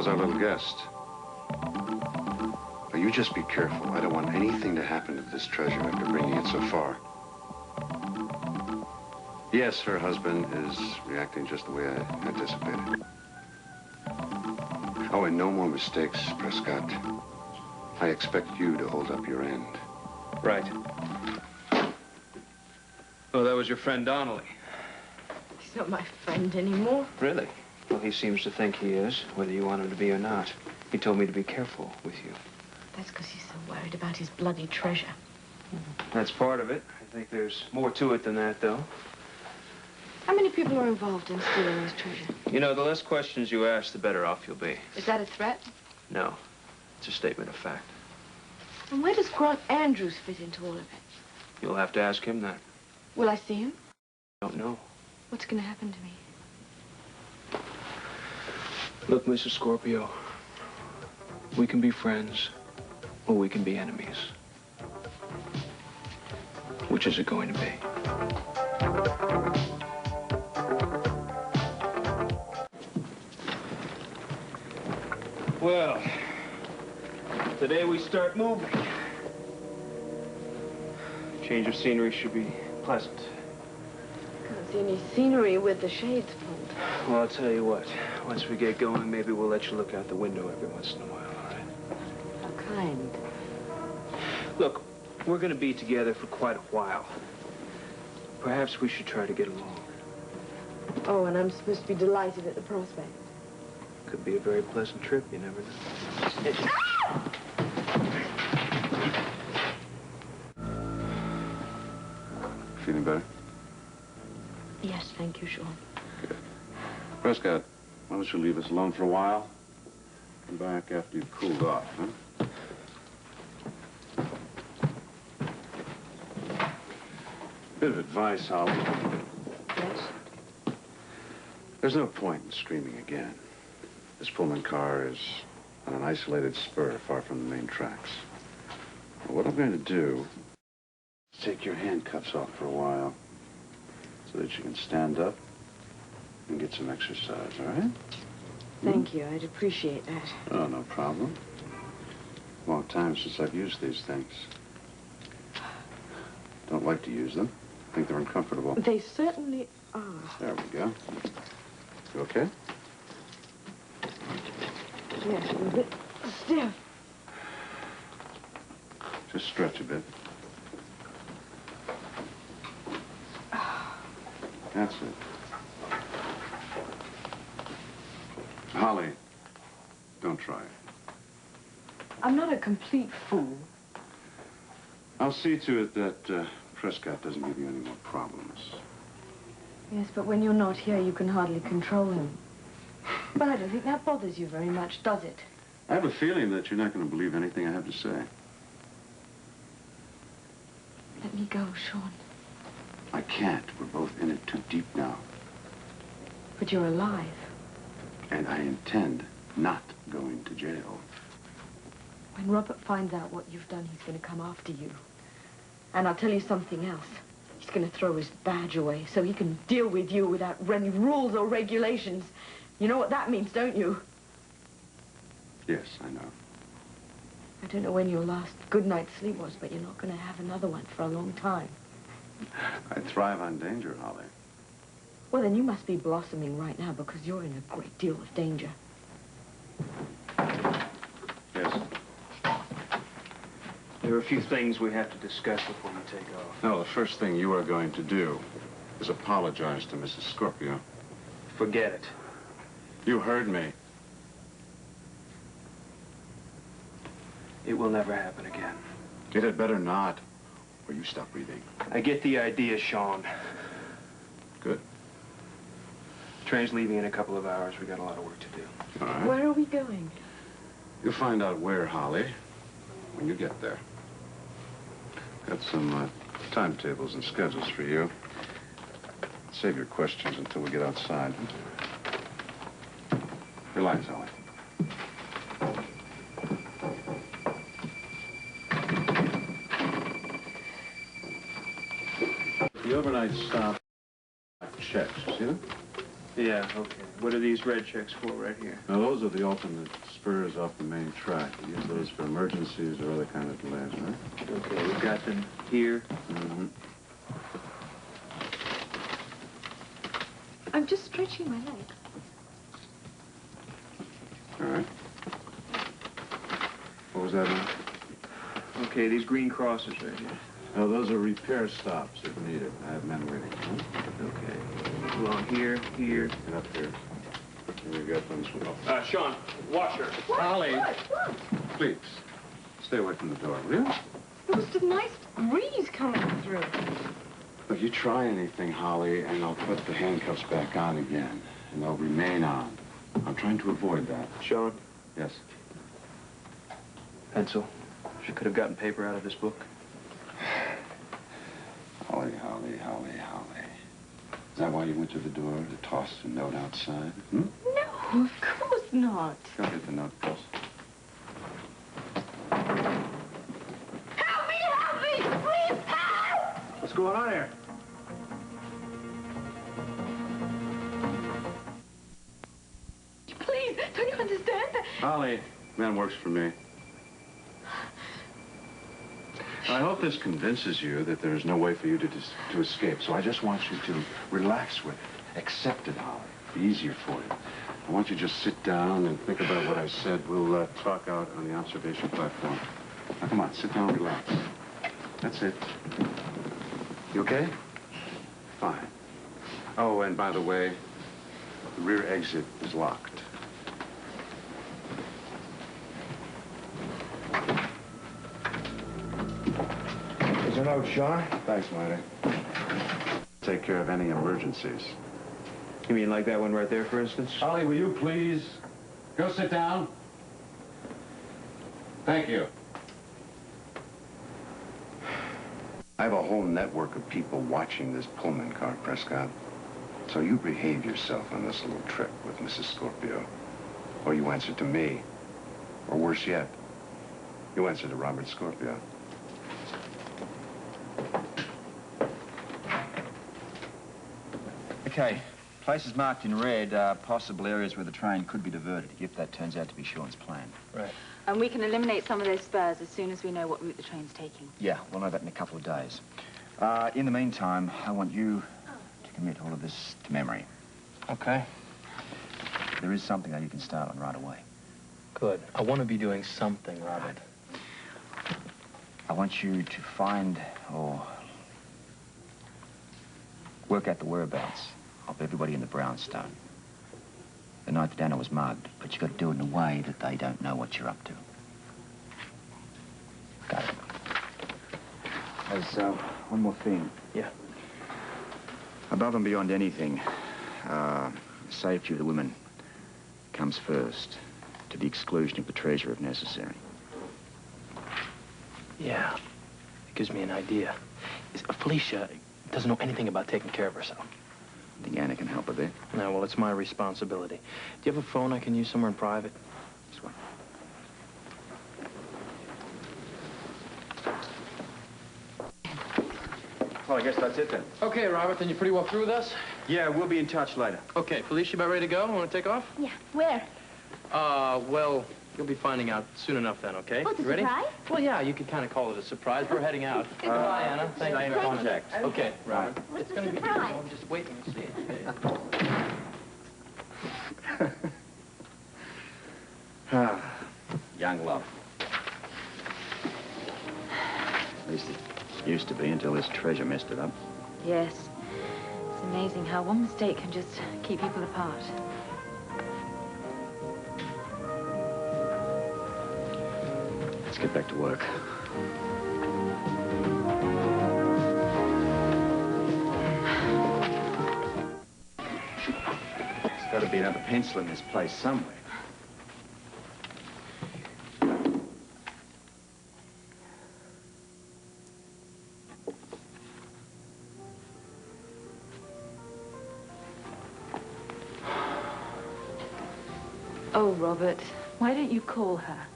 How's our little guest? Now, you just be careful. I don't want anything to happen to this treasure after bringing it so far. Yes, her husband is reacting just the way I anticipated. Oh, and no more mistakes, Prescott. I expect you to hold up your end. Right. Oh, that was your friend Donnelly. He's not my friend anymore. Really? Well, he seems to think he is, whether you want him to be or not. He told me to be careful with you. That's because he's so worried about his bloody treasure. That's part of it. I think there's more to it than that, though. How many people are involved in stealing this treasure? You know, the less questions you ask, the better off you'll be. Is that a threat? No. It's a statement of fact. And where does Grant Andrews fit into all of it? You'll have to ask him that. Will I see him? I don't know. What's going to happen to me? Look, Mrs. Scorpio, we can be friends, or we can be enemies. Which is it going to be? Well, today we start moving. Change of scenery should be pleasant. Can't see any scenery with the shades pulled. Well, I'll tell you what. Once we get going, maybe we'll let you look out the window every once in a while, all right? How kind. Look, we're going to be together for quite a while. Perhaps we should try to get along. Oh, and I'm supposed to be delighted at the prospect. Could be a very pleasant trip, you never know. Feeling better? Yes, thank you, Sean. Good. Prescott, why don't you leave us alone for a while? Come back after you've cooled off, huh? Bit of advice, Holly. Yes? There's no point in screaming again. This Pullman car is on an isolated spur far from the main tracks. Well, what I'm going to do is take your handcuffs off for a while so that you can stand up and get some exercise, all right? Thank you. I'd appreciate that. Oh, no problem. Long time since I've used these things. Don't like to use them. Think they're uncomfortable. They certainly are. There we go. You okay? Yes, I'm a bit stiff. Just stretch a bit. That's it. Holly, don't try it. I'm not a complete fool. I'll see to it that Prescott doesn't give you any more problems. Yes, but when you're not here, you can hardly control him. But I don't think that bothers you very much, does it? I have a feeling that you're not going to believe anything I have to say. Let me go, Sean. I can't. We're both in it too deep now. But you're alive. And I intend not going to jail. When Robert finds out what you've done, he's going to come after you. And I'll tell you something else. He's going to throw his badge away so he can deal with you without any rules or regulations. You know what that means, don't you? Yes, I know. I don't know when your last good night's sleep was, but you're not going to have another one for a long time. I thrive on danger, Holly. Well, then you must be blossoming right now because you're in a great deal of danger. Yes. There are a few things we have to discuss before you take off. No, the first thing you are going to do is apologize to Mrs. Scorpio. Forget it. You heard me. It will never happen again. It had better not, or you stop breathing. I get the idea, Sean. Good. Train's leaving in a couple of hours. We got a lot of work to do. All right. Where are we going? You'll find out where, Holly, when you get there. Got some timetables and schedules for you. Save your questions until we get outside. Relax, Holly. The overnight stop checks, you see them? Yeah, okay. What are these red checks for right here? Now, those are the alternate spurs off the main track. We use those for emergencies or other kind of delays, right? Okay, we've got them here. Mm-hmm. I'm just stretching my leg. All right. What was that on? Okay, these green crosses right here. Oh, those are repair stops if needed. I have men waiting. Huh? Okay. Along here, here. And up here. And we've got things. Oh, Sean, watch her. Holly, please, stay away from the door, will you? There was a nice breeze coming through. Look, you try anything, Holly, and I'll put the handcuffs back on again, and they'll remain on. I'm trying to avoid that. Sean? Yes? Pencil. She could have gotten paper out of this book. Holly, Holly, Holly, Holly. Is that why you went to the door to toss the note outside? Hmm? No, of course not. Go get the note, please. Help me! Please help! What's going on here? Please, don't you understand that? Holly, man works for me. I hope this convinces you that there's no way for you to escape. So I just want you to relax with it. Accept it, Holly. Be easier for you. I want you to just sit down and think about what I said. We'll talk out on the observation platform. Now, come on, sit down, relax. That's it. You okay? Fine. Oh, and by the way, the rear exit is locked. Here's a note, Sean. Thanks, Marty. Take care of any emergencies. You mean like that one right there, for instance? Holly, will you please go sit down? Thank you. I have a whole network of people watching this Pullman car, Prescott. So you behave yourself on this little trip with Mrs. Scorpio. Or you answer to me. Or worse yet, you answer to Robert Scorpio. Okay, places marked in red are possible areas where the train could be diverted if that turns out to be Sean's plan. Right. And we can eliminate some of those spurs as soon as we know what route the train's taking. Yeah, we'll know that in a couple of days. In the meantime, I want you to commit all of this to memory. Okay. There is something that you can start on right away. Good. I want to be doing something, Robert. I want you to find or work out the whereabouts of everybody in the brownstone. The night that Anna was mugged, but you got to do it in a way that they don't know what you're up to. Got it. There's one more thing. Yeah. Above and beyond anything, safety of the women comes first, to the exclusion of the treasure if necessary. Yeah. It gives me an idea. Felicia doesn't know anything about taking care of herself. I think Anna can help her there. No, well, it's my responsibility. Do you have a phone I can use somewhere in private? This one. Well, I guess that's it then. Okay, Robert, then you're pretty well through with us? Yeah, we'll be in touch later. Okay, Felicia, about ready to go? Want to take off? Yeah, where? Well, you'll be finding out soon enough then, okay? Oh, it's a You ready? surprise? Well, yeah, you could kind of call it a surprise. We're heading out. Goodbye, Anna. Thank you. Stay in contact. Okay, Robert. What's It's the going to be surprise? I'm just waiting to see it. Young love. At least it used to be until this treasure messed it up. Yes. It's amazing how one mistake can just keep people apart. Let's get back to work. There's got to be another pencil in this place somewhere. Oh, Robert, why don't you call her?